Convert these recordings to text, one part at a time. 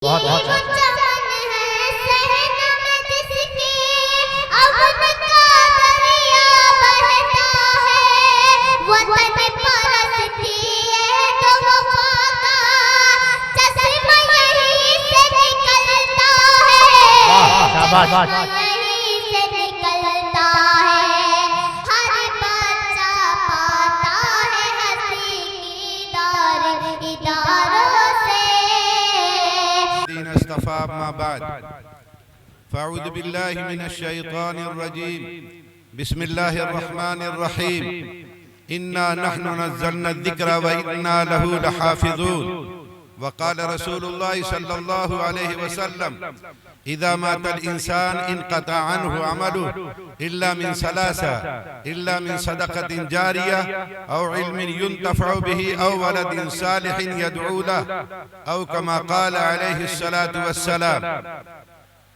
بہت بہت ما بعد فاعوذ بالله من الشيطان الرجيم بسم الله الرحمن الرحيم إنا نحن نزلنا الذكر وإنا له لحافظون وقال رسول الله صلى الله عليه وسلم إذا مات الإنسان انقطع عنه عمله إلا من ثلاثة إلا من صدقة جارية أو علم ينتفع به أو ولد صالح يدعو له أو كما قال عليه الصلاة والسلام۔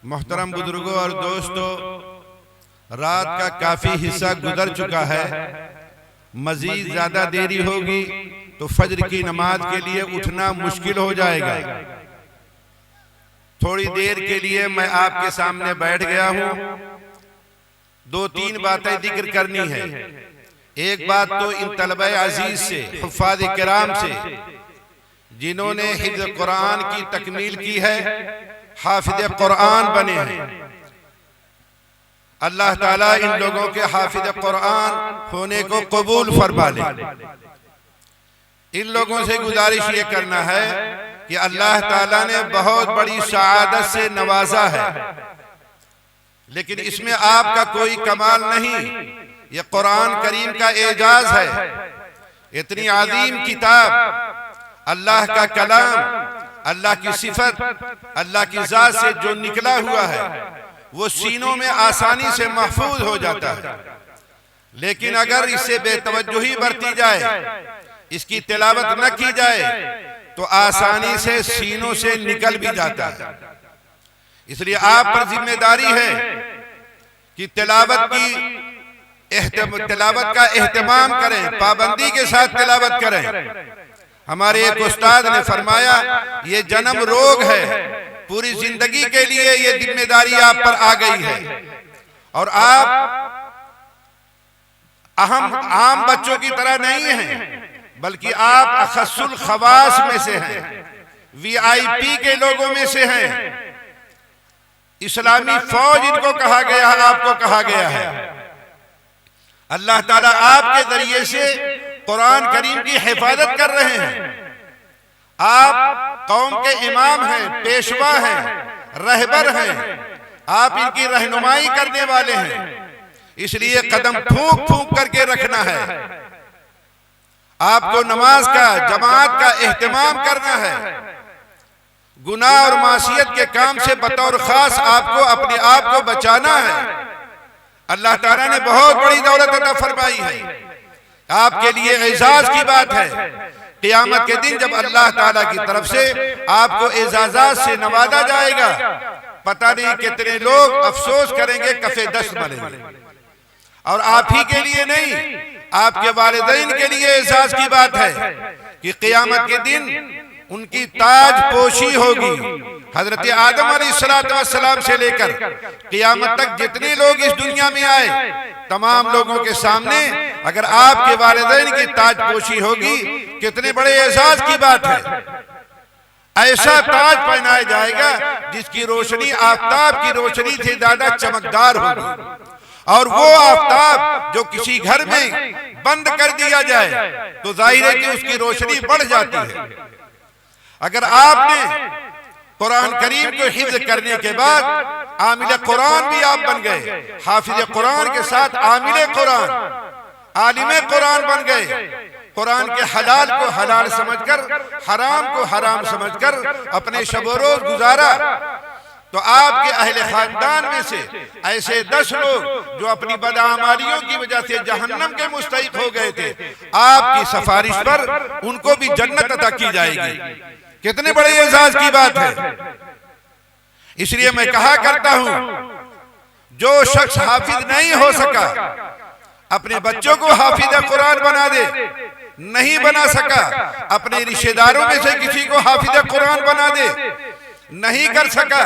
محترم بزرگوں اور دوستو، رات کا کافی حصہ گزر چکا ہے، مزید زیادہ دیری ہوگی تو فجر کی نماز کے لیے اٹھنا مشکل ہو جائے گا۔ تھوڑی دیر کے لیے میں آپ کے سامنے بیٹھ گیا ہوں، دو تین باتیں ذکر کرنی ہے۔ ایک بات تو ان طلبہ عزیز سے، حفاظ کرام سے، جنہوں نے حفظ قرآن کی تکمیل کی ہے، حافظ قرآن بنے ہیں، اللہ تعالیٰ ان لوگوں کے حافظ قرآن ہونے کو قبول فرما لے۔ ان لوگوں سے گزارش یہ کرنا ہے کہ اللہ تعالیٰ نے بہت بڑی سعادت سے نوازا ہے، لیکن اس میں آپ کا کوئی کمال نہیں، یہ قرآن کریم کا اعجاز ہے۔ اتنی عظیم کتاب، اللہ کا کلام، اللہ کی صفت، اللہ کی ذات سے جو نکلا ہوا ہے وہ سینوں میں آسانی سے محفوظ ہو جاتا ہے، لیکن اگر اس سے بے توجہی برتی جائے، اس کی تلاوت نہ کی جائے تو آسانی سے سینوں سے نکل بھی جاتا ہے۔ اس لیے آپ پر ذمہ داری ہے کہ تلاوت کا اہتمام کریں، پابندی کے ساتھ تلاوت کریں۔ ہمارے ایک استاد نے فرمایا، یہ جنم روگ ہے، پوری زندگی کے لیے یہ ذمہ داری آپ پر آ گئی ہے، اور آپ عام بچوں کی طرح نہیں ہیں، بلکہ آپ اخص الخواص میں سے ہیں، وی آئی پی کے لوگوں میں سے ہیں۔ اسلامی فوج ان کو کہا گیا ہے، آپ کو کہا گیا ہے۔ اللہ تعالیٰ آپ کے ذریعے سے قرآن کریم کی حفاظت کر رہے ہیں۔ آپ قوم کے امام ہیں، پیشوا ہیں، رہبر ہیں، آپ ان کی رہنمائی کرنے والے ہیں، اس لیے قدم پھونک پھونک کر کے رکھنا ہے۔ آپ کو نماز کا، جماعت کا اہتمام کرنا ہے۔ گناہ اور معصیت کے کام سے بطور خاص آپ کو اپنے آپ کو بچانا ہے۔ اللہ تعالیٰ نے بہت بڑی دولت عطا فرمائی ہے، آپ کے لیے اعزاز کی بات ہے۔ قیامت کے دن جب اللہ تعالیٰ کی طرف سے آپ کو اعزازات سے نوازا جائے گا، پتہ نہیں کتنے لوگ افسوس کریں گے، کفے دست بنیں گے۔ اور آپ ہی کے لیے نہیں، آپ کے والدین کے لیے اعزاز کی بات ہے کہ قیامت کے دن ان کی تاج پوشی ہوگی۔ حضرت آدم علیہ السلام سے لے کر قیامت تک جتنے لوگ اس دنیا میں آئے، تمام لوگوں کے سامنے اگر آپ کے والدین کی تاج پوشی ہوگی، کتنے بڑے اعزاز کی بات ہے۔ ایسا تاج پہنایا جائے گا جس کی روشنی آفتاب کی روشنی سے زیادہ چمکدار ہوگی، اور وہ آفتاب جو کسی گھر میں بند کر دیا جائے تو ظاہر ہے کہ اس کی روشنی بڑھ جاتی ہے۔ اگر آپ نے قرآن کریم کو حفظ کرنے کے بعد عامل قرآن بھی آپ بن گئے، حافظ قرآن کے ساتھ عامل قرآن، عالم قرآن بن گئے، قرآن کے حلال کو حلال سمجھ کر، حرام کو حرام سمجھ کر اپنے شب و روز گزارا، تو آپ کے اہل خاندان میں سے ایسے 10 لوگ جو اپنی بدعمالیوں کی وجہ سے جہنم کے مستحق ہو گئے تھے، آپ کی سفارش پر ان کو بھی جنت عطا کی جائے گی۔ کتنے بڑے اعزاز کی بات ہے۔ اس لیے میں کہا کرتا ہوں، جو شخص حافظ نہیں ہو سکا، اپنے بچوں کو حافظ قرآن بنا دے، نہیں بنا سکا، اپنے رشتہ داروں میں سے کسی کو حافظ قرآن بنا دے، نہیں کر سکا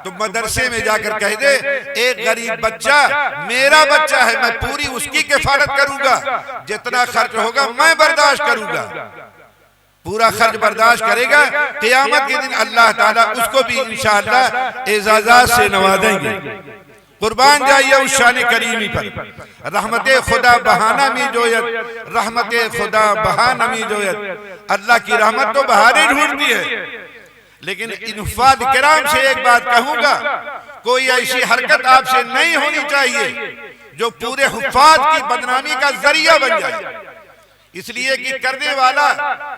تو مدرسے میں جا کر کہہ دے ایک غریب بچہ میرا بچہ ہے، میں پوری اس کی کفالت کروں گا، جتنا خرچ ہوگا میں برداشت کروں گا، پورا خرچ برداشت کرے گا۔ قیامت کے دن اللہ تعالیٰ اس کو بھی انشاءاللہ اعزازات سے نوازیں گے۔ قربان جائیے اس شان کریمی پر۔ رحمت خدا بہانہ می جویت، رحمت خدا بہانہ می جویت۔ اللہ کی رحمت تو بہانے ڈھونڈتی ہے، لیکن ان حفاظ کرام سے ایک بات کہوں گا، کوئی ایسی حرکت آپ سے نہیں ہونی چاہیے جو پورے حفاظ کی بدنامی کا ذریعہ بن جائے، اس لیے کہ کرنے والا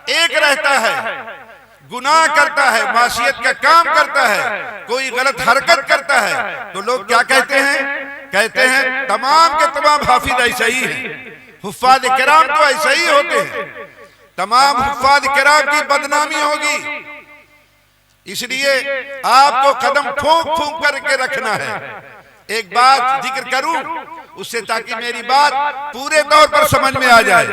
ایک رہتا ہے، گناہ کرتا ہے، معصیت کا کام کرتا ہے، کوئی غلط حرکت کرتا ہے تو لوگ کیا کہتے ہیں تمام کے تمام حافظ ایسے ہی ہیں، حفاظ کرام تو ایسے ہی ہوتے ہیں، تمام حفاظ کرام کی بدنامی ہوگی۔ اس لیے آپ کو قدم پھونک پھونک کر کے رکھنا ہے۔ ایک بات ذکر کروں اس سے تاکہ میری بات پورے طور پر سمجھ میں آ جائے۔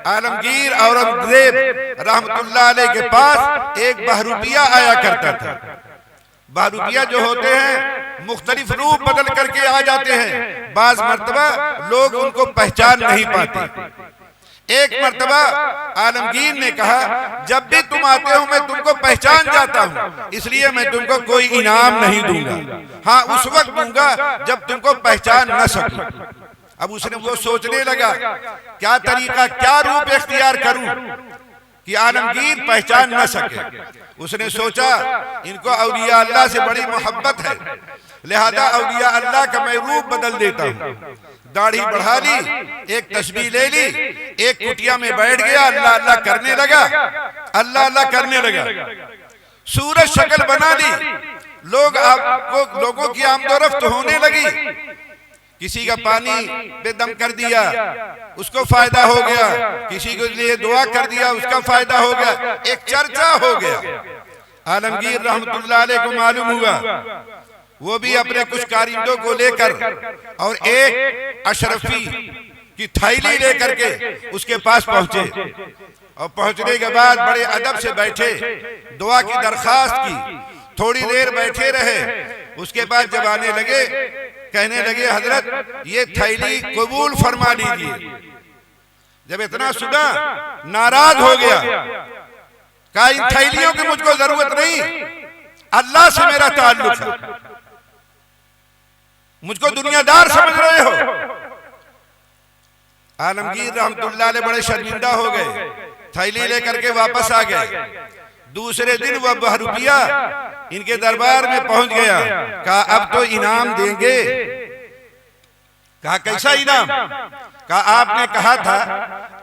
عالمگیر اورنگزیب رحمت اللہ علیہ کے پاس ایک بہروپیہ آیا کرتا تھا۔ بہروپیہ جو ہوتے ہیں مختلف روپ بدل کر کے آ جاتے ہیں، بعض مرتبہ لوگ ان کو پہچان نہیں پاتے۔ ایک مرتبہ عالمگیر نے کہا جب بھی تم آتے ہو میں تم کو پہچان جاتا ہوں، اس لیے میں تم کو کوئی انعام نہیں دوں گا، ہاں اس وقت دوں گا جب تم کو پہچان نہ سکوں۔ اب اس نے وہ سوچنے لگا کیا طریقہ، کیا روپ اختیار کروں کہ عالمگیر پہچان نہ سکے۔ اس نے سوچا ان کو اولیاء اللہ سے بڑی محبت ہے، لہذا اولیاء اللہ کا میں روپ بدل دیتا ہوں۔ داڑھی بڑھا لی، ایک تسبیح لے لی، ایک کٹیا میں بیٹھ گیا، اللہ اللہ کرنے لگا، اللہ اللہ کرنے لگا، سورج شکل بنا لی، لوگوں کی آمد و رفت ہونے لگی، کسی کا پانی پہ دم کر دیا اس کو فائدہ ہو گیا، کسی کے لیے دعا کر دیا اس کا فائدہ ہو گیا، ایک چرچا ہو گیا۔ عالمگیر رحمت اللہ علیہ کو معلوم ہوا، وہ بھی اپنے کچھ کارندوں کو لے کر اور ایک اشرفی کی تھیلی لے کر کے اس کے پاس پہنچے، اور پہنچنے کے بعد بڑے ادب سے بیٹھے، دعا کی درخواست کی، تھوڑی دیر بیٹھے رہے، اس کے بعد جب آنے لگے کہنے لگے حضرت یہ تھیلی قبول فرما لیجیے۔ جب اتنا سنا ناراض ہو گیا، کہا ان تھیلیوں کی مجھ کو ضرورت نہیں، اللہ سے میرا تعلق ہے، مجھ کو دنیا دار سمجھ رہے ہو۔ عالمگیر رحمت اللہ علیہ بڑے شرمندہ ہو گئے، تھیلی لے کر کے واپس آ گئے۔ دوسرے دن وہ بہروپیہ ان کے دربار میں پہنچ گیا، کہا اب تو انعام دیں گے۔ کہا کیسا انعام؟ کہا آپ نے کہا تھا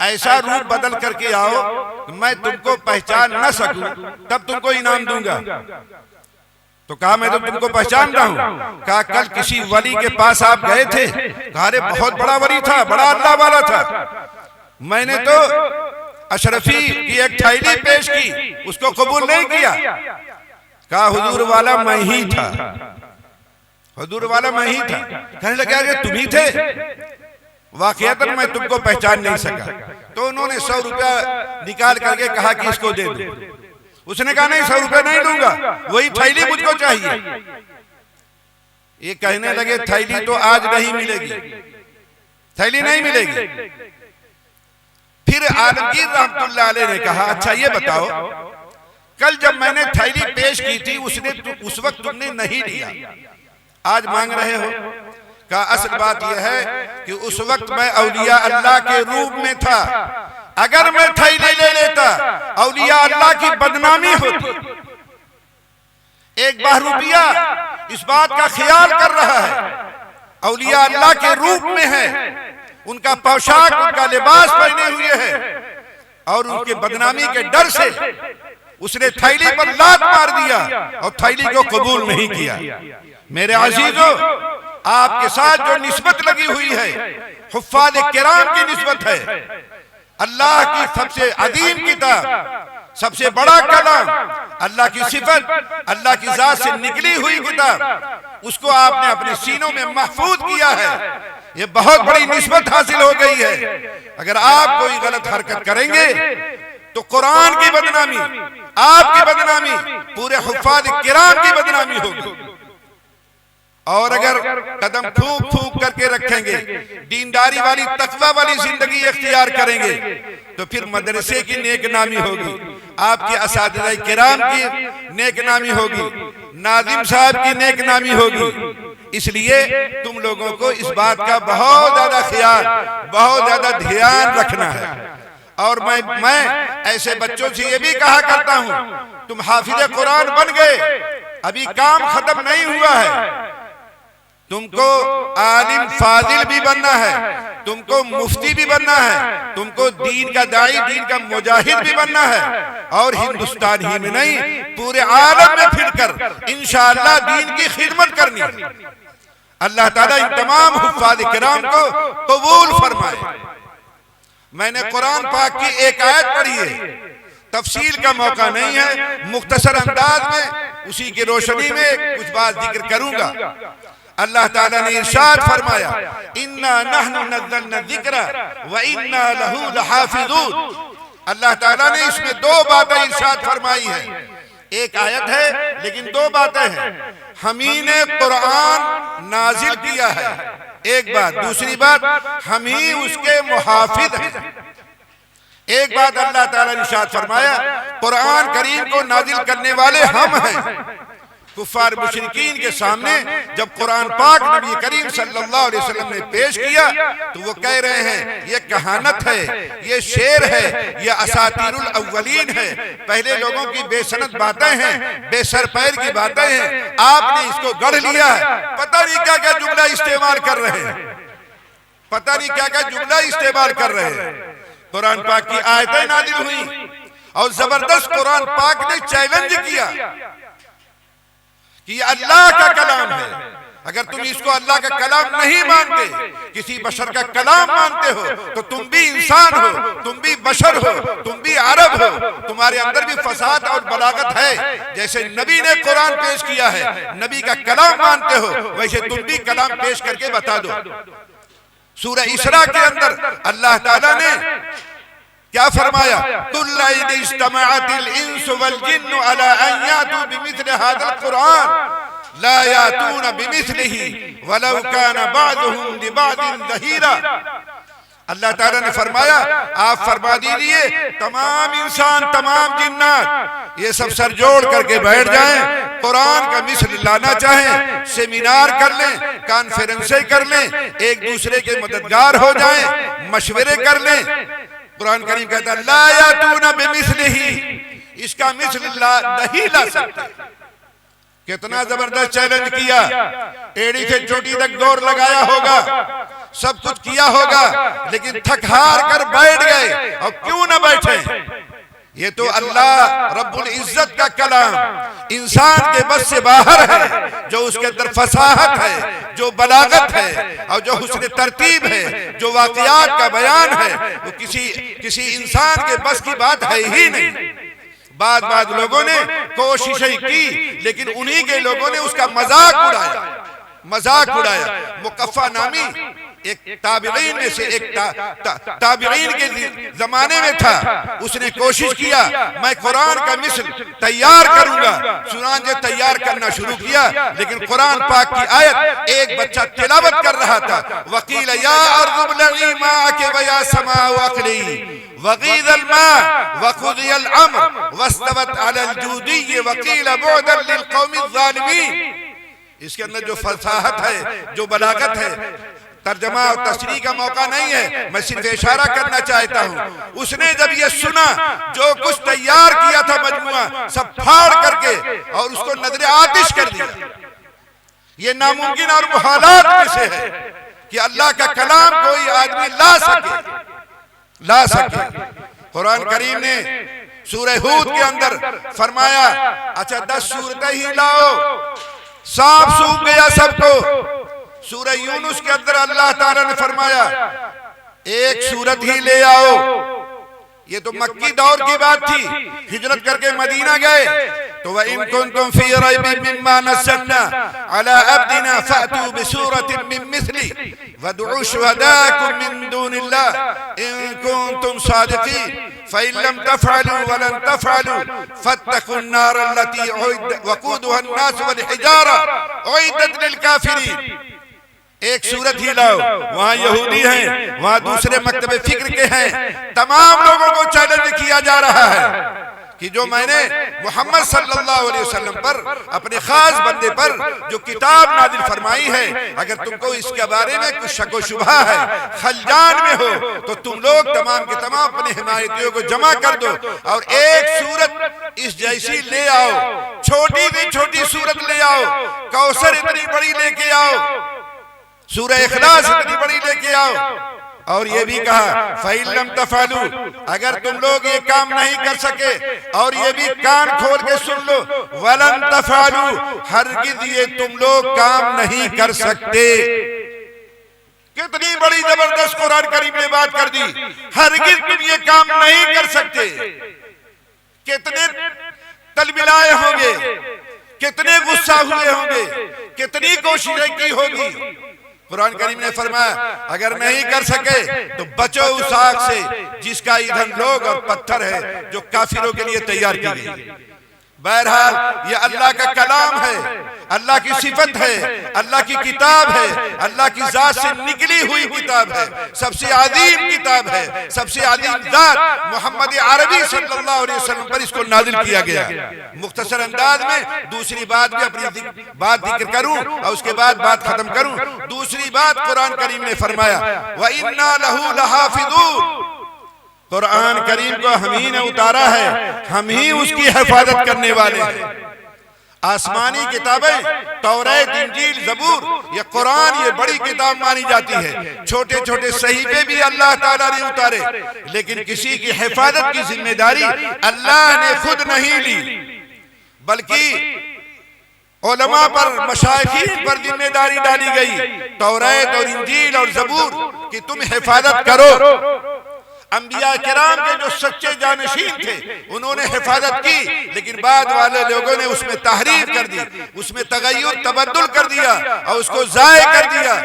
ایسا روپ بدل کر کے آؤ کہ میں تم کو پہچان نہ سکوں تب تم کو انعام دوں گا۔ تو کہا میں تو تم کو پہچان رہا ہوں۔ کہا کل کسی ولی کے پاس آپ گئے تھے، کہا رے بہت بڑا ولی تھا، بڑا اللہ والا تھا، میں نے تو اشرفی کی ایک تھیلی پیش کی، اس کو قبول نہیں کیا۔ کہا حضور والا میں ہی تھا، حضور والا میں ہی تھا۔ کہنے لگا کہ تم ہی تھے؟ واقعتاً میں تم کو پہچان نہیں سکا۔ تو انہوں نے 100 روپیہ نکال کر کے کہا کہ اس کو دے دو۔ اس نے کہا نہیں 100 روپے نہیں دوں گا، وہی تھیلی مجھ کو چاہیے۔ یہ کہنے لگے تھیلی تو آج نہیں ملے گی، تھیلی نہیں ملے گی۔ پھر عالمگیر رحمت اللہ علیہ نے کہا اچھا یہ بتاؤ کل جب میں نے تھیلی پیش کی تھی اس وقت تم نے نہیں دیا، آج مانگ رہے ہو؟ کہا اصل بات یہ ہے کہ اس وقت میں اولیاء اللہ کے روپ میں تھا، اگر میں تھیلی لے لیتا اولیاء اللہ کی بدنامی ہوتی۔ ایک بہروپیہ اس بات کا خیال کر رہا ہے، اولیاء اللہ کے روپ میں ہے، ان کا پوشاک ان کا لباس پہنے ہوئے ہے، اور ان کے بدنامی کے ڈر سے اس نے تھیلی پر لات مار دیا اور تھیلی کو قبول نہیں کیا۔ میرے عزیزو آپ کے ساتھ جو نسبت لگی ہوئی ہے حفاظ کرام کی نسبت ہے، اللہ کی سب سے عظیم کتاب، سب سے بڑا کلام، اللہ کی صفت، اللہ کی ذات سے نکلی ہوئی کتاب، اس کو آپ نے اپنے سینوں میں محفوظ کیا ہے، یہ بہت بڑی نسبت حاصل ہو گئی ہے۔ اگر آپ کوئی غلط حرکت کریں گے تو قرآن کی بدنامی، آپ کی بدنامی، پورے حفاظ کرام کی بدنامی ہوگی۔ اور اگر قدم پھونک پھونک کر کے رکھیں گے، دینداری والی تقوی والی زندگی اختیار کریں گے، تو پھر مدرسے کی نیک نامی ہوگی، آپ کے اساتذہ کرام کی نیک نامی ہوگی، ناظم صاحب کی نیک نامی ہوگی۔ اس لیے تم لوگوں کو اس بات کا بہت زیادہ خیال، بہت زیادہ دھیان رکھنا ہے۔ اور میں ایسے بچوں سے یہ بھی کہا کرتا ہوں، تم حافظ قرآن بن گئے، ابھی کام ختم نہیں ہوا ہے، تم کو عالم فاضل بھی بننا ہے، تم کو مفتی بھی بننا ہے، تم کو دین کا داعی، دین کا مجاہد بھی بننا ہے، اور ہندوستان ہی میں نہیں پورے عالم میں پھر کر انشاءاللہ دین کی خدمت کرنی ہے۔ اللہ تعالیٰ ان تمام حفاظ کرام کو قبول فرمائے۔ میں نے قرآن پاک کی ایک آیت پڑھی ہے، تفصیل کا موقع نہیں ہے، مختصر انداز میں اسی کی روشنی میں کچھ بات ذکر کروں گا۔ اللہ تعالیٰ نے ارشاد فرمایا، اِنَّا نَحْنُ نَزَّلْنَا الذِّكْرَ وَإِنَّا لَهُ لَحَافِظُونَ۔ اللہ تعالیٰ نے اس میں دو باتیں ارشاد فرمائی ہیں، ایک آیت ہے لیکن دو باتیں ہیں۔ ہمیں نے قرآن نازل کیا ہے، ایک بات، دوسری بات ہمیں اس کے محافظ ہیں۔ ایک بات اللہ تعالیٰ نے ارشاد فرمایا، قرآن کریم کو نازل کرنے والے ہم ہیں۔ کفار مشرکین کے سامنے جب قرآن پاک نبی کریم صلی اللہ علیہ وسلم نے پیش کیا تو وہ کہہ رہے ہیں یہ کہانت ہے، یہ شعر ہے، یہ اساطیر الاولین ہے، پہلے لوگوں کی بے سند باتیں ہیں، بے سر پیر کی باتیں ہیں، آپ نے اس کو گڑھ لیا ہے۔ پتہ نہیں کیا کیا جملہ استعمال کر رہے ہیں، پتہ نہیں کیا کیا جملہ استعمال کر رہے ہیں۔ قرآن پاک کی آیتیں نازل ہوئی اور زبردست قرآن پاک نے چیلنج کیا کہ یہ اللہ کا کلام ہے، اگر تم اس کو اللہ کا کلام نہیں مانتے، کسی بشر کا کلام مانتے ہو تو تم بھی انسان ہو، تم بھی بشر ہو، تم بھی عرب ہو، تمہارے اندر بھی فساد اور بلاغت ہے۔ جیسے نبی نے قرآن پیش کیا ہے، نبی کا کلام مانتے ہو، ویسے تم بھی کلام پیش کر کے بتا دو۔ سورہ اسراء کے اندر اللہ تعالیٰ نے کیا فرمایا؟ قُلْ إِنِ اجْتَمَعَتِ الْإِنسُ وَالْجِنُّ عَلَىٰ أَن يَأْتُوا بِمِثْلِ هَٰذَا الْقُرْآنِ لَا يَأْتُونَ بِمِثْلِهِ وَلَوْ كَانَ بَعْضُهُمْ لِبَعْضٍ ظَهِيرًا۔ اللہ تعالیٰ نے فرمایا آپ فرما دیجئے تمام انسان، تمام جنات یہ سب سر جوڑ کر کے بیٹھ جائیں، قرآن کا مثل لانا چاہیں، سیمینار کر لیں، کانفرنسیں کر لیں، ایک دوسرے کے مددگار ہو جائیں، مشورے کر لیں۔ قرآن کریم کہتا ہے لا یاتون بمثلہ، اس کا مثل نہیں لا سکتے۔ کتنا زبردست چیلنج کیا، ایڑی سے چوٹی تک دور لگایا ہوگا، سب کچھ کیا ہوگا، لیکن تھک ہار کر بیٹھ گئے۔ اور کیوں نہ بیٹھے؟ یہ تو اللہ رب العزت کا کلام انسان کے بس سے باہر ہے، جو اس کے اندر فصاحت ہے، جو بلاغت ہے، اور جو حسن ترتیب ہے، جو واقعات کا بیان ہے، وہ کسی انسان کے بس کی بات ہے ہی نہیں۔ بعض لوگوں نے کوششیں کی، لیکن انہی کے لوگوں نے اس کا مذاق اڑایا۔ مقفع نامی ایک تابعین میں سے، ایک تابعین کے زمانے میں تھا، اس نے کوشش کیا میں قرآن کا مثل تیار کروں گا، چنانچہ تیار کرنا شروع کیا، لیکن قرآن پاک کی آیت ایک بچہ تلاوت کر رہا تھا، وَقِيلَ يَا أَرْضُ ابْلَعِي مَاءَكِ وَيَا سَمَاءُ أَقْلِعِي وَغِيضَ الْمَاءُ وَقُضِيَ الْأَمْرُ وَاسْتَوَتْ عَلَى الْجُودِيِّ وَقِيلَ بُعْدًا لِلْقَوْمِ الظَّالِمِينَ۔ اس کے اندر جو فصاحت ہے، جو بلاغت ہے، ترجمہ اور تشریح کا موقع نہیں ہے، میں صرف اشارہ کرنا چاہتا ہوں۔ اس نے جب یہ سنا، جو کچھ تیار کیا تھا مجموعہ سب پھاڑ کر کے اور اس کو نظر آتش کر دیا۔ یہ ناممکن اور محالات میں سے ہے کہ اللہ کا کلام کوئی آدمی لا سکے۔ قرآن کریم نے سورہ ہود کے اندر فرمایا اچھا 10 سورتیں ہی لاؤ، سانپ سونپ گیا سب کو۔ سورہ یونس کے اندر اللہ تعالیٰ نے فرمایا ایک سورت ہی لے آؤ۔ یہ تو مکی دور کی بات تھی، ہجرت کر کے مدینہ گئے، تو وَإِن كُنتُم فِي رَيْبٍ مِّمَّا نَزَّلْنَا عَلَىٰ عَبْدِنَا فَأْتُوا بِسُورَةٍ مِّن مِّثْلِهِ وَادْعُوا شُهَدَاءَكُم مِّن دُونِ اللَّهِ إِن كُنتُم صَادِقِينَ فَإِن لَّمْ تَفْعَلُوا وَلَن تَفْعَلُوا فَاتَّقُوا النَّارَ الَّتِي وَقُودُهَا النَّاسُ وَالْحِجَارَةُ أُعِدَّتْ لِلْكَافِرِينَ۔ ایک صورت ہی لاؤ، وہاں یہودی ہیں، وہاں دوسرے مکتب فکر کے ہیں، تمام لوگوں کو چیلنج کیا جا رہا ہے کہ جو میں نے محمد صلی اللہ علیہ وسلم پر، اپنے خاص بندے پر جو کتاب نازل فرمائی ہے، اگر تم کو اس کے بارے میں کچھ شک و شبہ ہے، خلجان میں ہو، تو تم لوگ تمام کے تمام اپنے حمایتیوں کو جمع کر دو اور ایک صورت اس جیسی لے آؤ، چھوٹی بھی چھوٹی صورت لے آؤ، کوثر اتنی بڑی لے کے آؤ، سورہ اخلاص اتنی بڑی لے کے آؤ۔ اور یہ بھی کہا فَإِن لَّمْ تَفْعَلُوا، اگر تم لوگ یہ کام نہیں کر سکے، اور یہ بھی کان کھول کے سن لو، وَلَن تَفْعَلُوا، ہرگز یہ تم لوگ کام نہیں کر سکتے۔ کتنی بڑی زبردست قرآن کریم نے بات کر دی، ہرگز تم یہ کام نہیں کر سکتے۔ کتنے تلبلائے ہوں گے، کتنے غصہ ہوئے ہوں گے، کتنی کوششیں کی ہوگی۔ قرآن کریم نے فرمایا اگر نہیں کر سکے تو بچو اس آگ سے جس کا ایندھن لوگ اور پتھر ہے، جو کافروں کے لیے تیار کی گئی۔ بہرحال یہ اللہ کا کلام ہے، اللہ کی صفت ہے، اللہ کی کتاب ہے، اللہ کی ذات سے نکلی ہوئی کتاب ہے، سب سے عظیم کتاب ہے، سب سے عظیم ذات محمد عربی صلی اللہ علیہ وسلم پر اس کو نازل کیا گیا۔ مختصر انداز میں دوسری بات بھی اپنی بات ذکر کروں اور اس کے بعد بات ختم کروں۔ دوسری بات قرآن کریم نے فرمایا وَإِنَّا لَهُ لَحَافِظُونَ، قرآن کریم کو ہم ہی نے اتارا ہے، ہم ہی اس کی حفاظت کرنے والے ہیں۔ آسمانی کتابیں توریت، انجیل، زبور، یہ قرآن یہ بڑی کتاب مانی جاتی ہے۔ چھوٹے چھوٹے صحیفے بھی اللہ تعالیٰ نے اتارے، لیکن کسی کی حفاظت کی ذمہ داری اللہ نے خود نہیں لی، بلکہ علماء پر، مشائخین پر ذمہ داری ڈالی گئی، توریت اور انجیل اور زبور کہ تم حفاظت کرو۔ انبیاء کرام کے جو سچے جانشین تھے انہوں نے حفاظت کی، لیکن بعد والے لوگوں نے اس میں تحریف کر دی، اس میں تغیر تبدل کر دیا اور اس کو ضائع کر دیا۔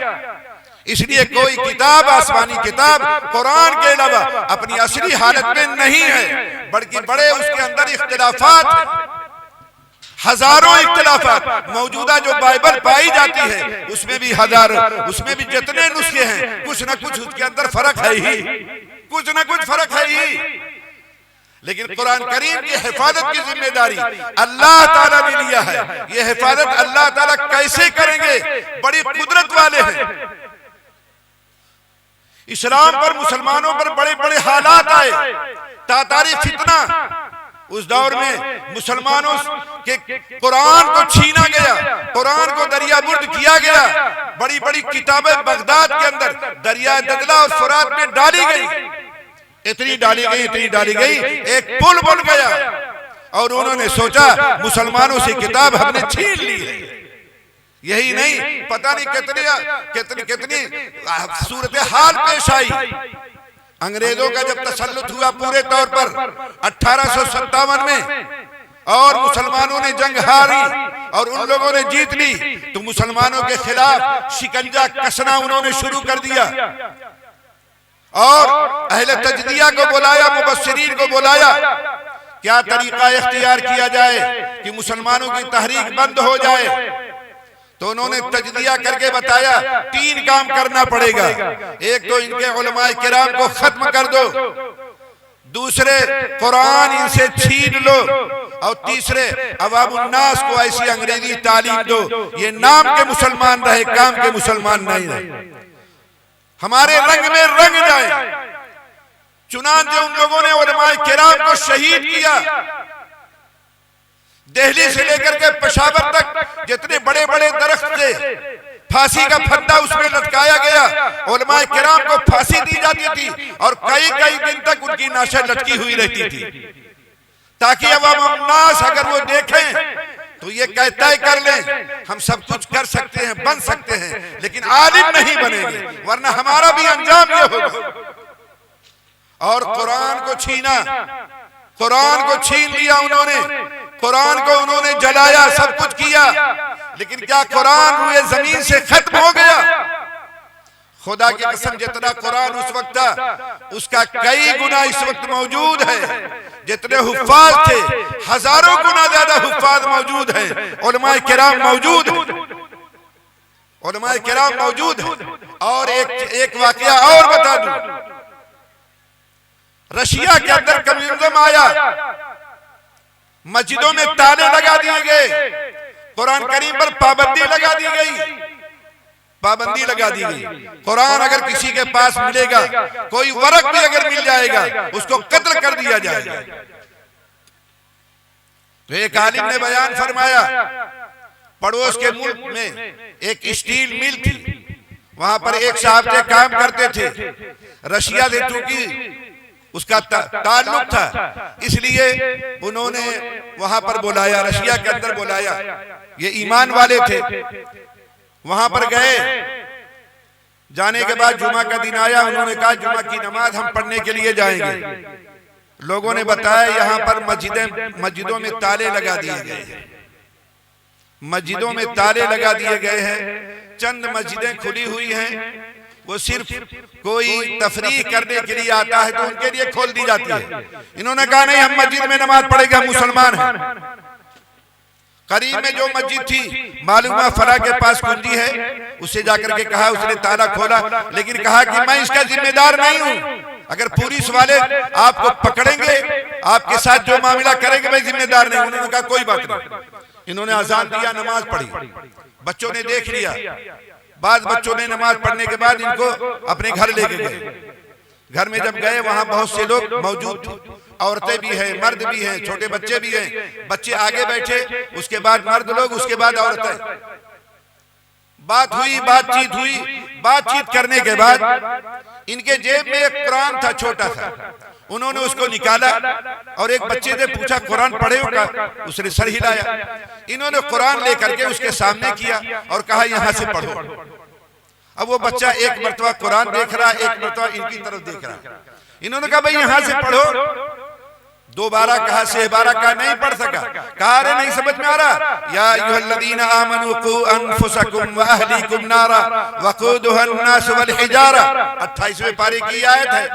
اس لیے کوئی کتاب، آسمانی کتاب قرآن کے علاوہ اپنی اصلی حالت میں نہیں ہے، بلکہ بڑے اس کے اندر اختلافات، ہزاروں اختلافات۔ موجودہ جو بائبل پائی جاتی ہے اس میں بھی ہزاروں، اس میں بھی جتنے نسخے ہیں کچھ نہ کچھ اس کے اندر فرق ہے ہی، کچھ نہ کچھ فرق ہے ہی۔ لیکن قرآن کریم کی حفاظت کی ذمہ داری اللہ تعالیٰ نے لیا ہے۔ یہ حفاظت اللہ تعالیٰ کیسے کریں گے؟ بڑی قدرت والے ہیں۔ اسلام پر، مسلمانوں پر بڑے بڑے حالات آئے، تاتاری فتنہ، اس دور میں مسلمانوں کے قرآن کو چھینا گیا، قرآن کو دریا برد کیا گیا، بڑی بڑی کتابیں بغداد کے اندر دریا دجلہ اور فرات میں ڈالی گئی، اتنی ڈالی گئی ایک پل بن گیا، اور انہوں نے سوچا مسلمانوں سے کتاب ہم نے چھین لی ہے۔ یہی نہیں، پتہ نہیں کتنی صورتحال پیش آئی۔ انگریزوں کا جب تسلط ہوا پورے طور پر 1857 میں، اور مسلمانوں نے جنگ ہاری اور ان لوگوں نے جیت لی، تو مسلمانوں کے خلاف شکنجہ کسنا انہوں نے شروع کر دیا، اور اہل تجزیہ کو بلایا، مبصرین کو بلایا، کیا طریقہ اختیار کیا جائے کہ مسلمانوں کی تحریک بند ہو جائے۔ تو انہوں نے تجزیہ کر کے بتایا 3 کام کرنا پڑے گا۔ ایک تو ان کے علماء کرام کو ختم کر دو، دوسرے قرآن ان سے چھین لو، اور تیسرے عوام الناس کو ایسی انگریزی تعلیم دو یہ نام کے مسلمان رہے، کام کے مسلمان نہیں رہے، ہمارے رنگ میں رنگ جائے۔ چنانچہ ان لوگوں نے علماء کرام کو شہید کیا۔ دہلی سے لے کر کے پشاور تک جتنے بڑے بڑے درخت تھے، پھانسی کا پھندا اس میں لٹکایا گیا، علماء کرام کو پھانسی دی جاتی تھی، اور کئی دن تک ان کی ناشیں لٹکی ہوئی رہتی تھی، تاکہ عوام الناس اگر وہ دیکھیں تو یہ طے کر لیں ہم سب کچھ کر سکتے ہیں، بن سکتے ہیں، لیکن عالم نہیں بنیں گے، ورنہ ہمارا بھی انجام یہ ہوگا۔ اور قرآن کو چھینا، قرآن کو چھین لیا انہوں نے، قرآن کو انہوں نے جلایا، سب کچھ کیا، لیکن کیا قرآن روئے زمین سے ختم ہو گیا؟ خدا کی قسم جتنا قرآن اس وقت تھا اس کا کئی گنا اس وقت موجود ہے۔ جتنے حفاظ تھے ہزاروں گنا زیادہ حفاظ موجود ہیں، علماء کرام موجود ہیں، علماء کرام موجود ہیں۔ اور ایک واقعہ اور بتا دوں، رشیا کے اندر کمیونزم آیا، مسجدوں میں تالے لگا دیے گئے، قرآن کریم پر پابندی لگا دی گئی، پابندی لگا دی گئی۔ قرآن اگر کسی کے پاس ملے گا، کوئی ورق بھی اگر مل جائے گا، اس کو قتل کر دیا جائے گا۔ تو ایک عالم نے بیان فرمایا، پڑوس کے ملک میں ایک اسٹیل مل تھی، وہاں پر ایک صاحب سے کام کرتے تھے، رشیا سے چونکہ اس کا تعلق تھا، اس لیے انہوں نے وہاں پر بلایا، رشیا کے اندر بلایا، یہ ایمان والے تھے، وہاں پر گئے، جانے کے بعد جمعہ کا دن آیا، انہوں نے کہا جمعہ کی نماز ہم پڑھنے کے لیے جائیں گے۔ لوگوں نے بتایا یہاں پر مسجدوں میں تالے لگا دیے گئے ہیں، مسجدوں میں تالے لگا دیے گئے ہیں، چند مسجدیں کھلی ہوئی ہیں، وہ صرف کوئی تفریح کرنے کے لیے آتا ہے تو ان کے لیے کھول دی جاتی ہے۔ انہوں نے کہا نہیں، ہم مسجد میں نماز پڑھیں گے، ہم مسلمان ہیں۔ قریب میں جو مسجد تھی، معلومہ فلاں کے پاس کنجی ہے، اس سے جا کر کے کہا، اس نے تالا کھولا، لیکن کہا کہ میں اس کا ذمہ دار نہیں ہوں، اگر پولیس والے آپ کو پکڑیں گے، آپ کے ساتھ جو معاملہ کریں گے، میں ذمہ دار نہیں ہوں۔ انہوں نے کہا کوئی بات نہیں۔ انہوں نے اذان دیا، نماز پڑھی، بچوں نے دیکھ لیا، بعض بچوں نے نماز پڑھنے کے بعد ان کو اپنے گھر لے کے گئے۔ گھر میں جب گئے وہاں بہت سے لوگ موجود تھے، عورتیں بھی ہیں، مرد بھی ہیں، چھوٹے بچے بھی ہیں، بچے آگے بیٹھے، اس کے بعد مرد لوگ، اس کے بعد عورتیں۔ بات ہوئی، بات چیت کرنے کے بعد ان کے جیب میں ایک قرآن تھا، چھوٹا تھا، انہوں نے اس کو نکالا اور ایک بچے سے پوچھا قرآن پڑھے ہو؟ کہا، اس نے سر ہلایا۔ انہوں نے قرآن لے کر کے اس کے سامنے کیا اور کہا یہاں سے پڑھو۔ اب وہ بچہ ایک مرتبہ قرآن دیکھ رہا، ایک مرتبہ ان کی طرف دیکھ رہا۔ انہوں نے کہا بھئی یہاں سے پڑھو، دوبارہ کہا، سے بارہ کہا، نہیں پڑھ سکا، کہا ارے نہیں سمجھ میں آ رہا، یا ایھا الذین آمنوا قوا انفسکم واہلیکم نارا وقودھا الناس والحجارہ، 28ویں پارے کی آیت ہے۔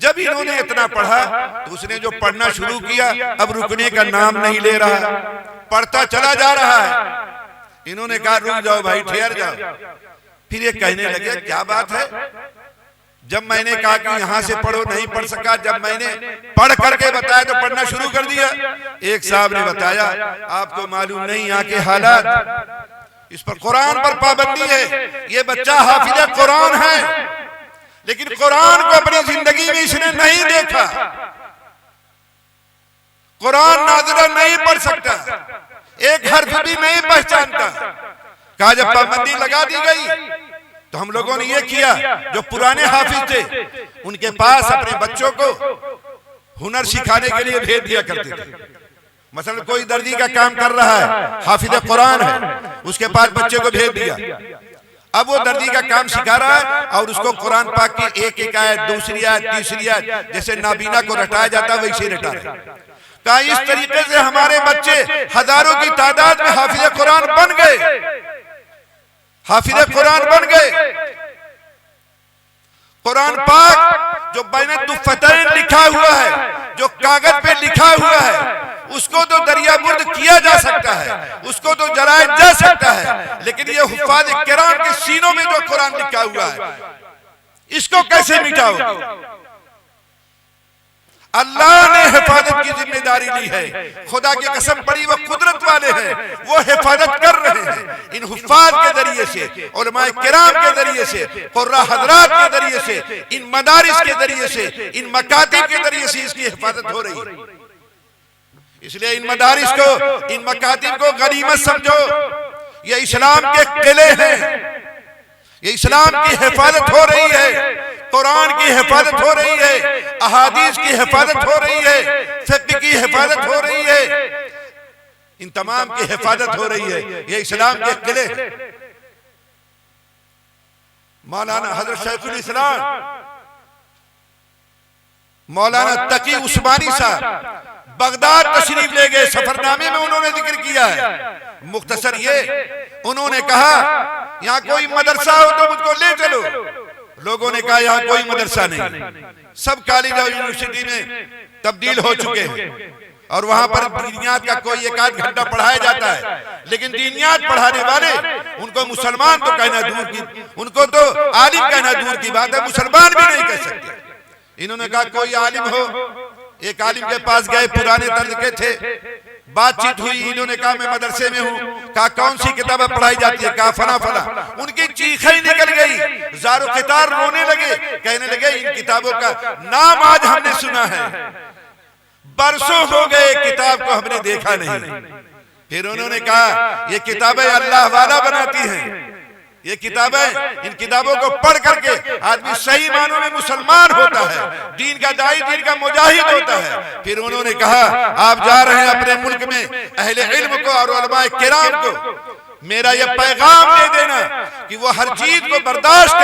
جب انہوں نے اتنا پڑھا تو اس نے جو پڑھنا شروع کیا اب رکنے کا نام نہیں لے رہا، پڑھتا چلا جا رہا ہے۔ انہوں نے کہا رک جاؤ بھائی، ٹھہر جاؤ۔ پھر یہ کہنے لگے کیا بات ہے، جب میں نے کہا کہ یہاں سے پڑھو نہیں پڑھ سکا، جب میں نے پڑھ کر کے بتایا تو پڑھنا شروع کر دیا۔ ایک صاحب نے بتایا آپ کو معلوم نہیں یہاں کے حالات، اس پر قرآن پر پابندی ہے، یہ بچہ حافظ قرآن ہے لیکن قرآن کو اپنی زندگی میں اس نے نہیں دیکھا، قرآن ناظرہ نہیں پڑھ سکتا، ایک حرف بھی نہیں پہچانتا۔ کہا جب پابندی لگا دی گئی تو ہم لوگوں نے یہ کیا، جو پرانے حافظ تھے ان کے پاس اپنے بچوں کو ہنر سکھانے کے لیے بھیج دیا کرتے تھے۔ مثلا کوئی دردی کا کام کر رہا ہے، حافظ قرآن ہے، اس کے پاس بچے کو بھیج دیا، اب وہ دردی کا کام سکھا رہا ہے اور اس کو قرآن پاک کی ایک ایک آیت، دوسری آیت، تیسری آیت، جیسے نابینا کو رٹایا جاتا ہے ویسے رٹا رہے ہیں۔ کہا اس طریقے سے ہمارے بچے ہزاروں کی تعداد میں حافظ قرآن بن گئے، حافظ قرآن بن گئے۔ قرآن پاک جو بین الدفتین لکھا ہوا ہے، جو کاغذ پہ لکھا ہوا ہے، اس کو تو دریا برد کیا جا سکتا ہے، اس کو تو جلایا جا سکتا ہے، لیکن یہ حفاظ کرام کے سینوں میں جو قرآن لکھا ہوا ہے اس کو کیسے مٹاؤ؟ اللہ نے حفاظت کی ذمہ داری لی ہے، خدا کی قسم بڑی وہ قدرت والے ہیں، وہ حفاظت کر رہے ہیں ان حفاظ کے ذریعے سے، علماء کرام کے ذریعے سے، قرآن حضرات کے ذریعے سے، ان مدارس کے ذریعے سے، ان مکاتب کے ذریعے سے اس کی حفاظت ہو رہی ہے۔ اس لیے ان مدارس کو، ان مکاتب کو غنیمت سمجھو، یہ اسلام کے قلعے ہیں، یہ اسلام کی حفاظت ہو رہی ہے، قرآن کی حفاظت ہو رہی ہے، احادیث کی حفاظت ہو رہی ہے، فقہ کی حفاظت ہو رہی ہے، ان تمام کی حفاظت ہو رہی ہے، یہ اسلام کے قلعے۔ مولانا حضرت شیخ الاسلام مولانا تقی عثمانی صاحب بغداد تشریف لے گئے، سفر نامے میں انہوں نے ذکر کیا ہے، مختصر یہ انہوں نے کہا یہاں کوئی مدرسہ ہو تو مجھ کو لے چلو۔ لوگوں نے کہا یہاں کوئی مدرسہ نہیں، سب کالج اور یونیورسٹی میں تبدیل ہو چکے ہیں اور وہاں پر دینیات کا کوئی ایک آدھ گھنٹہ پڑھایا جاتا ہے، لیکن دینیات پڑھانے والے ان کو مسلمان تو کہنا دور کی، ان کو تو عالم کہنا دور کی بات ہے، مسلمان بھی نہیں کہہ سکتے۔ انہوں نے کہا کوئی عالم ہو، ایک عالم کے پاس گئے، پرانے طرز کے تھے، بات چیت ہوئی، انہوں نے کہا میں مدرسے میں ہوں، کہا کون سی کتابیں پڑھائی جاتی ہے، کہا فلاں فلاں، ان کی چیخیں نکل گئی، زار و قطار رونے لگے، کہنے لگے ان کتابوں کا نام آج ہم نے سنا ہے، برسوں ہو گئے کتاب کو ہم نے دیکھا نہیں۔ پھر انہوں نے کہا یہ کتابیں اللہ والا بناتی ہیں، یہ کتابیں، ان کتابوں کو پڑھ کر کے آدمی صحیح معنوں میں مسلمان ہوتا ہے، دین کا داعی، دین کا مجاہد ہوتا ہے۔ پھر انہوں نے کہا آپ جا رہے ہیں اپنے ملک میں اہل علم کو اور علماء کرام کو میرا یہ پیغام دے دینا کہ وہ ہر چیز کو برداشت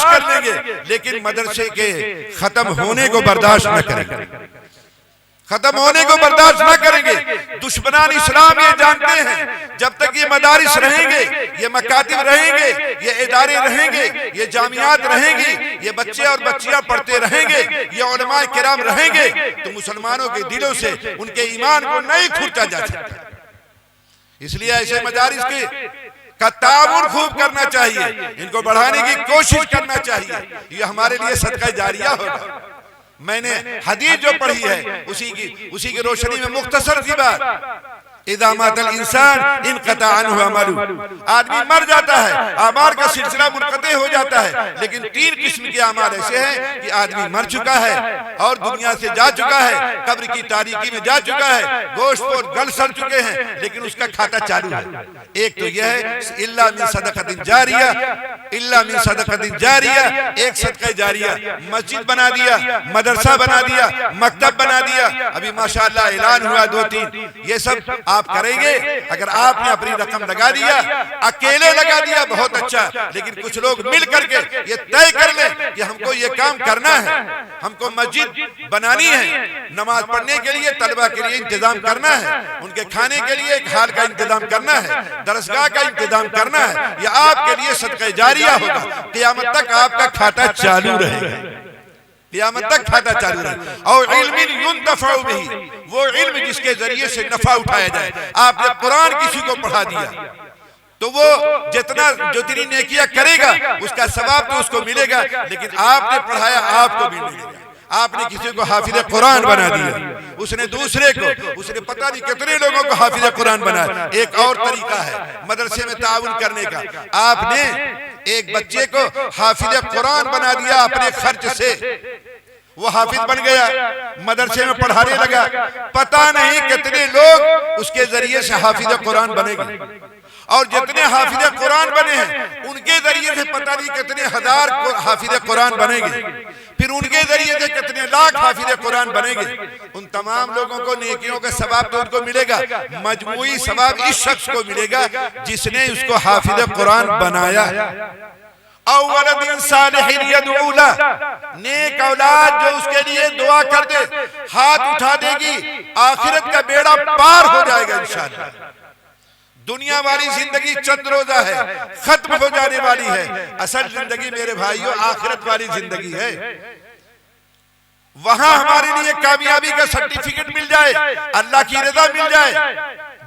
کر لیں گے، لیکن مدرسے کے ختم ہونے کو برداشت نہ کریں گے، ختم ہونے کو برداشت نہ کریں گے۔ دشمنان اسلام یہ جانتے ہیں جب تک یہ مدارس رہیں گے، یہ مکاتب رہیں گے، یہ ادارے رہیں گے، یہ جامعات رہیں گی، یہ بچے اور بچیاں پڑھتے رہیں گے، یہ علماء کرام رہیں گے، تو مسلمانوں کے دلوں سے ان کے ایمان کو نہیں کھوٹا جا سکتا۔ اس لیے ایسے مدارس کا تعاون خوب کرنا چاہیے، ان کو بڑھانے کی کوشش کرنا چاہیے، یہ ہمارے لیے صدقہ جاریہ ہوگا۔ میں نے حدیث جو پڑھی ہے اسی کی روشنی میں مختصر سی بات، اذا مات الانسان انقطع عنہ عملہ، آدمی مر جاتا ہے، اعمال کا سلسلہ منقطع ہو جاتا ہے، لیکن تین قسم کے اعمال ایسے ہیں کہ آدمی مر چکا ہے اور دنیا سے جا چکا ہے، قبر کی تاریکی میں جا چکا ہے، گوشت اور گل سڑ چکے ہیں، لیکن اس کا کھاتا چالو ہے۔ ایک تو یہ ہے الا من صدقۃ جاریہ، الا من صدقۃ جاریہ، ایک صدقہ جاریہ، مسجد بنا دیا، مدرسہ بنا دیا، مکتب بنا دیا، ابھی ماشاءاللہ اعلان ہوا 2-3، یہ سب آپ کریں گے۔ اگر آپ نے اپنی رقم لگا دیا، اکیلے لگا دیا بہت اچھا، لیکن کچھ لوگ مل کر کے یہ طے کر لیں کہ ہم کو یہ کام کرنا ہے، ہم کو مسجد بنانی ہے، نماز پڑھنے کے لیے طلبہ کے لیے انتظام کرنا ہے، ان کے کھانے کے لیے ایک حال کا انتظام کرنا ہے، درسگاہ کا انتظام کرنا ہے، یہ آپ کے لیے صدقہ جاریہ ہوگا، قیامت تک آپ کا کھاتا چالو رہے گا، قیامت تک کھاتا چالو رہے۔ اور علم ينتفع به، وہ علم جس کے ذریعے سے نفع اٹھایا جائے۔ آپ نے قرآن کسی کو پڑھا دیا تو وہ جتنی نیکیاں کرے گا اس کا ثواب تو اس کو ملے گا، لیکن آپ نے پڑھایا آپ کو بھی ملے گا۔ آپ نے کسی کو حافظ قرآن بنا دیا، اس نے دوسرے کو، اس نے پتہ نہیں کتنے لوگوں کو حافظ قرآن بنایا۔ ایک اور طریقہ ہے مدرسے میں تعاون کرنے کا، آپ نے ایک بچے کو حافظ قرآن بنا دیا اپنے خرچ سے، وہ حافظ بن گیا، مدرسے میں پڑھانے لگا، پتہ نہیں کتنے لوگ اس کے ذریعے سے حافظ قرآن بنے گے، اور جتنے حافظ قرآن بنے ہیں ان کے ذریعے سے پتہ نہیں کتنے ہزار حافظ قرآن بنے گے، پھر ان کے ذریعے سے کتنے لاکھ حافظ قرآن بنے گے۔ ان تمام لوگوں کو نیکیوں کا ثواب تو ان کو ملے گا، مجموعی ثواب اس شخص کو ملے گا جس نے اس کو حافظ قرآن بنایا۔ او ولد صالح یدعو لہ، نیک اولاد جو اس کے لیے دعا کر دے، ہاتھ اٹھا دے گی، آخرت کا بیڑا پار ہو جائے گا انشاءاللہ۔ دنیا والی زندگی چند روزہ ہے، ختم ہو جانے والی ہے، اصل زندگی میرے بھائیوں آخرت والی زندگی ہے۔ وہاں ہمارے لیے کامیابی کا سرٹیفکیٹ مل جائے، اللہ کی رضا مل جائے،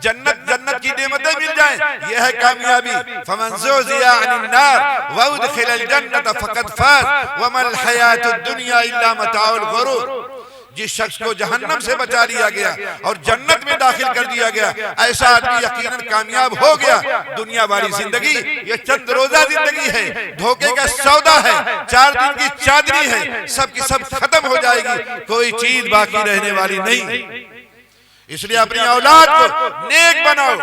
جنت کی نعمتیں مل جائیں، یہ ہے کامیابی۔ فمن زحزح عن النار وادخل الجنة فقد فاز وما الحیاة الدنیا الا متاع الغرور۔ جس شخص کو جہنم سے بچا لیا گیا اور جنت میں داخل کر دیا گیا، ایسا آدمی یقیناً کامیاب ہو گیا۔ دنیا والی زندگی یہ چند روزہ زندگی ہے، دھوکے کا سودا ہے، 4 دن کی چادری ہے، سب کی سب ختم ہو جائے گی، کوئی چیز باقی رہنے والی نہیں۔ اس لیے اپنی اولاد کو نیک بناؤ،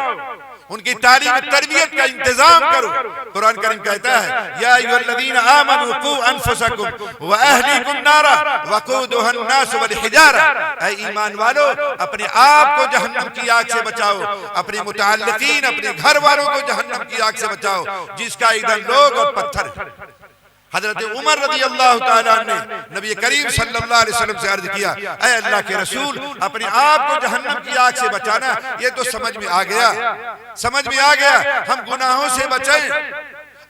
ان کی تعلیم تربیت کا انتظام کرو۔ قرآن کریم کہتا ہے یا ایھا الذین آمنوا قوا انفسکم واہلیکم نارا وقودھا الناس والحجارہ، اے ایمان والو اپنے آپ کو جہنم کی آگ سے بچاؤ، اپنے متعلقین اپنے گھر والوں کو جہنم کی آگ سے بچاؤ جس کا ایندھن لوگ اور پتھر ہے۔ حضرت عمر رضی اللہ تعالیٰ نے نبی کریم صلی اللہ علیہ وسلم سے عرض کیا، اے اللہ کے رسول، اپنے آپ کو جہنم کی آگ سے بچانا، یہ تو سمجھ میں آ گیا، ہم گناہوں سے بچیں،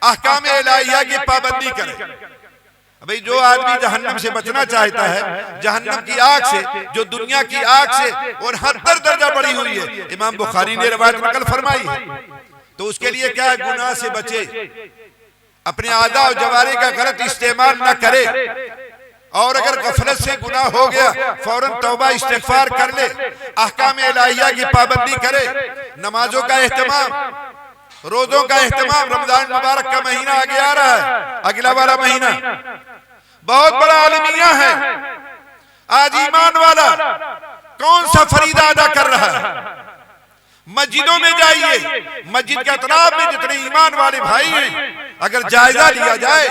احکام الہیہ کی پابندی کریں۔ بھئی جو آدمی جہنم سے بچنا چاہتا ہے، جہنم کی آگ سے، جو دنیا کی آگ سے اور 70 درجہ بڑی ہوئی ہے، امام بخاری نے روایت نقل فرمائی ہے، تو اس کے لیے کیا ہے؟ گناہ سے بچے، اپنے اعضاء و جوارح کا غلط استعمال نہ کرے، اور اگر غفلت سے گناہ ہو گیا فوراً توبہ استغفار کر لے، احکام الہیہ کی پابندی کرے، نمازوں کا اہتمام، روزوں کا اہتمام۔ رمضان مبارک کا مہینہ آگے آ رہا ہے، اگلا والا مہینہ بہت بڑا عالمیہ ہے۔ آج ایمان والا کون سا فریضہ ادا کر رہا ہے؟ مسجدوں میں جائیے، مسجد کے اطراف میں جتنے ایمان والے بھائی ہیں، اگر جائزہ لیا جائے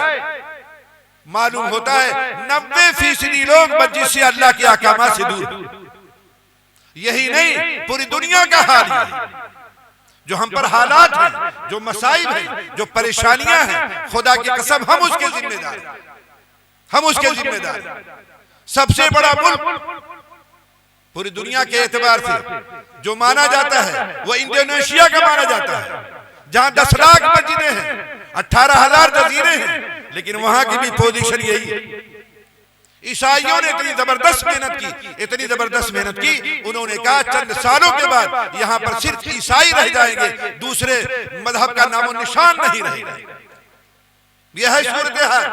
معلوم ہوتا ہے 90% لوگ مسجد سے اللہ کے احکامات سے دور۔ یہی نہیں، پوری دنیا کا حال ہے۔ جو ہم پر حالات ہیں، جو مسائب ہیں، جو پریشانیاں ہیں، خدا کی قسم ہم اس کے ذمہ دار، سب سے بڑا ملک پوری دنیا کے اعتبار سے جو مانا جاتا ہے وہ انڈونیشیا کا مانا جاتا ہے، جہاں 10 لاکھ مسجدیں ہیں، 18,000 جزیرے ہیں، لیکن وہاں کی بھی پوزیشن یہی ہے۔ عیسائیوں نے اتنی زبردست محنت کی، انہوں نے کہا چند سالوں کے بعد یہاں پر صرف عیسائی رہ جائیں گے، دوسرے مذہب کا نام و نشان نہیں رہے گا۔ یہ ہے صورتحال۔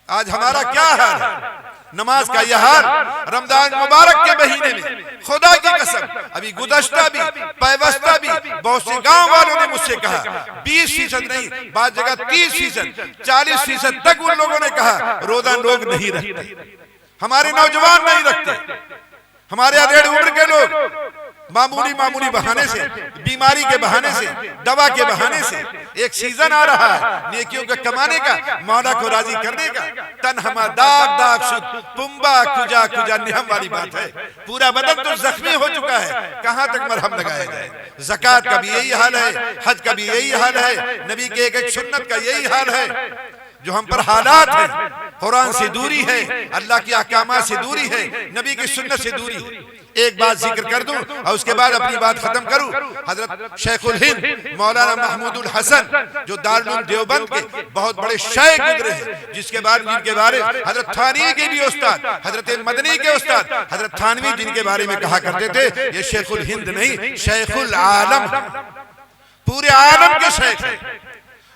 آج ہمارا کیا حال ہے؟ نماز کا یہ حال رمضان مبارک کے مہینے میں، خدا کی قسم ابھی گزشتہ بھی پیوستہ بھی بہت سے گاؤں والوں نے مجھ سے کہا 20% نہیں، بعض جگہ 30%، 40% تک ان لوگوں نے کہا روزہ لوگ نہیں رکھتے، ہمارے نوجوان نہیں رکھتے، ہمارے ادھیڑ عمر کے لوگ معمولی بہانے سے، بیماری کے بہانے سے، دوا کے بہانے سے۔ ایک سیزن آ رہا ہے نیکیوں کے کمانے کا، مولا کو راضی کرنے کا۔ تن ہما داغ شد پنبا کجا نہم والی بات ہے، پورا بدن تو زخمی ہو چکا ہے، کہاں تک مرہم لگایا جائے؟ زکوٰۃ کا بھی یہی حال ہے، حج کا بھی یہی حال ہے، نبی کے ایک سنت کا یہی حال ہے۔ جو ہم پر حالات ہیں، قرآن سے دوری ہے، اللہ کی احکامات سے دوری ہے، نبی کی سنت سے دوری ہے۔ ایک بات ذکر کر دوں اور اس کے بعد اپنی بات ختم کروں۔ حضرت شیخ الہند مولانا محمود الحسن جو دارالعلوم دیوبند کے بہت بڑے شیخ گزرے ہیں، جن کے بارے حضرت تھانوی کے بھی استاد، حضرت مدنی کے استاد حضرت تھانوی جن کے بارے میں کہا کرتے تھے یہ شیخ الہند نہیں، شیخ العالم، پورے عالم کے شیخ ہیں۔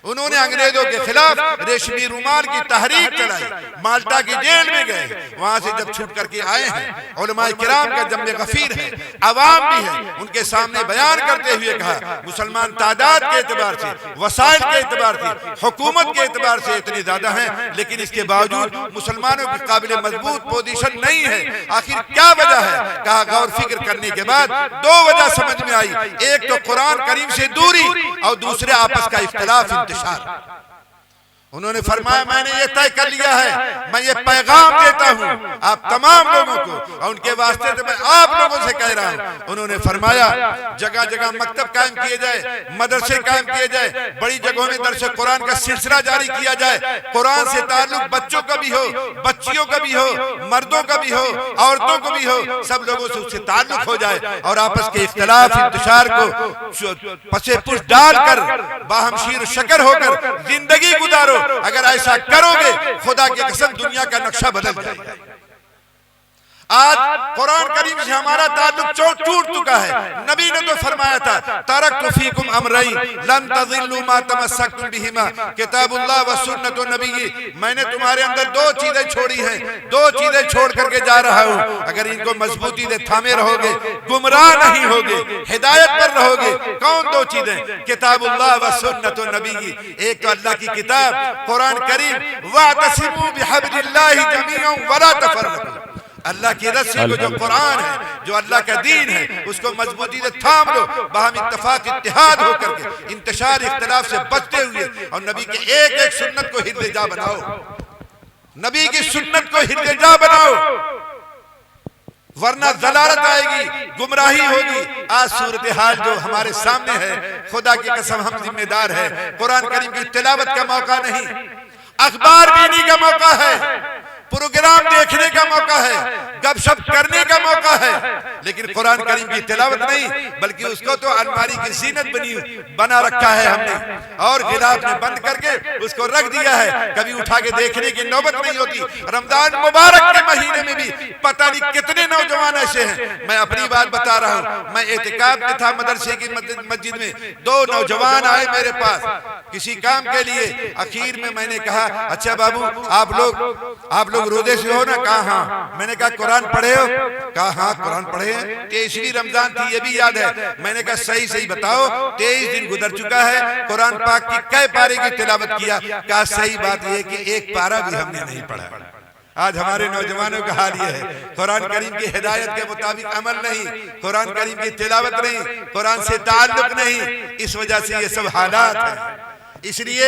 انہوں نے انگریزوں کے خلاف ریشمی رومال کی تحریک چلائی، مالٹا کی جیل میں گئے، وہاں سے جب چھوٹ کر کے آئے ہیں، علماء کرام کا جمع غفیر ہے، عوام بھی ہے، ان کے سامنے بیان کرتے ہوئے کہا مسلمان تعداد کے اعتبار سے، وسائل کے اعتبار سے، حکومت کے اعتبار سے اتنے زیادہ ہیں، لیکن اس کے باوجود مسلمانوں کی قابل مضبوط پوزیشن نہیں ہے۔ آخر کیا وجہ ہے؟ کہا غور فکر کرنے کے بعد 2 وجہ سمجھ میں آئی، ایک تو قرآن کریم سے دوری اور دوسرے آپس کا اختلاف انتشار۔ انہوں نے فرمایا میں نے یہ طے کر لیا ہے، میں یہ پیغام دیتا ہوں آپ تمام لوگوں کو، اور ان کے واسطے سے میں آپ لوگوں سے کہہ رہا ہوں۔ انہوں نے فرمایا جگہ جگہ مکتب قائم کیے جائے، مدرسے قائم کیے جائے، بڑی جگہوں میں درس قرآن کا سلسلہ جاری کیا جائے، قرآن سے تعلق بچوں کا بھی ہو، بچیوں کا بھی ہو، مردوں کا بھی ہو، عورتوں کو بھی ہو، سب لوگوں سے اس سے تعلق ہو جائے، اور آپس کے اختلاف انتشار کو پسے پش ڈال کر باہم شیر و شکر ہو کر زندگی گزارو۔ اگر ایسا کرو گے خدا کی قسم دنیا کا نقشہ بدل جائے گا۔ آج قرآن کریم سے ہمارا تعلق ٹوٹ چکا ہے۔ نبی نے تو فرمایا تھا ترکت فیکم امرین لن تضلوا ما تمسکتم بہما کتاب اللہ و سنت نبی، میں نے تمہارے اندر 2 چیزیں چھوڑی ہیں، 2 چیزیں چھوڑ کر کے جا رہا ہوں، اگر ان کو مضبوطی سے تھامے رہو گے گمراہ نہیں ہوگے، ہدایت پر رہو گے۔ کون 2 چیزیں؟ کتاب اللہ و سنت نبی، ایک تو اللہ کی کتاب قرآن کریم، واعتصموا بحبل اللہ جمیعا ولا تفرقوا، اللہ کی رسی کو جو قرآن ہے، جو اللہ کا دین ہے، اس کو مضبوطی سے تھام لو، باہم اتفاق اتحاد ہو کر کے انتشار اختلاف سے بچتے ہوئے، اور نبی کے ایک سنت کو حرز جا بناؤ، نبی کی سنت کو حرز جا بناؤ، ورنہ ضلالت آئے گی، گمراہی ہوگی۔ آج صورتحال جو ہمارے سامنے ہے، خدا کی قسم ہم ذمہ دار ہے، قرآن کریم کی تلاوت کا موقع نہیں، اخبار بینی کا موقع ہے، پروگرام دیکھنے کا موقع ہے، گپ شپ کرنے کا موقع ہے، لیکن قرآن کریم کی تلاوت نہیں، بلکہ اس کو تو الماری کی زینت بنا رکھا ہے ہم نے، اور غلاف میں بند کر کے اس کو رکھ دیا ہے، کبھی اٹھا کے دیکھنے کی نوبت نہیں ہوتی۔ رمضان مبارک کے مہینے میں بھی پتہ نہیں کتنے نوجوان ایسے ہیں۔ میں اپنی بات بتا رہا ہوں، میں اعتکاف میں تھا مدرسے کی مسجد میں، 2 نوجوان آئے میرے پاس کسی کام کے لیے۔ اخیر میں نے کہا اچھا بابو آپ لوگ روزے سے ہو نا؟ کہا ہاں۔ میں نے کہا قرآن پڑھے ہو؟ کہا ہاں قرآن پڑھے ہیں۔ 23ویں رمضان تھی، یہ بھی یاد ہے۔ میں نے کہا صحیح بتاؤ 23 دن گزر چکا ہے، قرآن پاک کی کئے پارے کی تلاوت کیا؟ کہا صحیح بات یہ کہ 1 پارہ بھی ہم نے نہیں پڑھا۔ آج ہمارے نوجوانوں کا حال یہ ہے، قرآن کریم کی ہدایت کے مطابق عمل نہیں، قرآن کریم کی تلاوت نہیں، قرآن سے تعلق نہیں، اس وجہ سے یہ سب حالات ہیں۔ اس لیے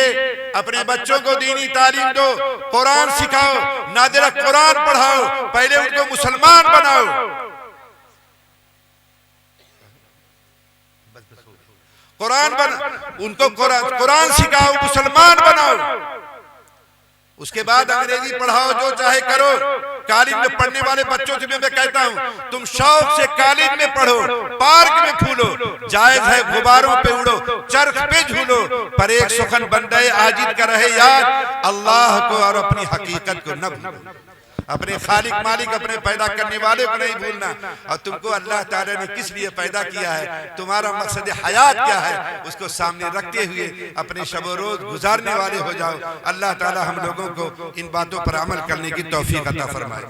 اپنے بچوں کو دینی تعلیم دو، قرآن سکھاؤ، نادرہ قرآن پڑھاؤ، پہلے ان کو مسلمان بناؤ۔ ان کو قرآن سکھاؤ، مسلمان بناؤ، اس کے بعد انگریزی پڑھاؤ، جو چاہے کرو۔ کالج میں پڑھنے والے بچوں سے میں کہتا ہوں تم شوق سے کالج میں پڑھو، پارک میں پھولو، جائز ہے غباروں پہ اڑو، چرخ پہ جھولو، پر ایک سخن بندے عاجز کا رہے یاد، اللہ کو اور اپنی حقیقت کو نہ بھولو۔ اپنے خالق مالک، اپنے پیدا کرنے والے کو نہیں بھولنا۔ اور تم کو اللہ تعالیٰ نے کس لیے پیدا کیا ہے، تمہارا مقصد حیات کیا ہے، اس کو سامنے رکھتے ہوئے اپنے شب و روز گزارنے والے ہو جاؤ۔ اللہ تعالیٰ ہم لوگوں کو ان باتوں پر عمل کرنے کی توفیق عطا فرمائے۔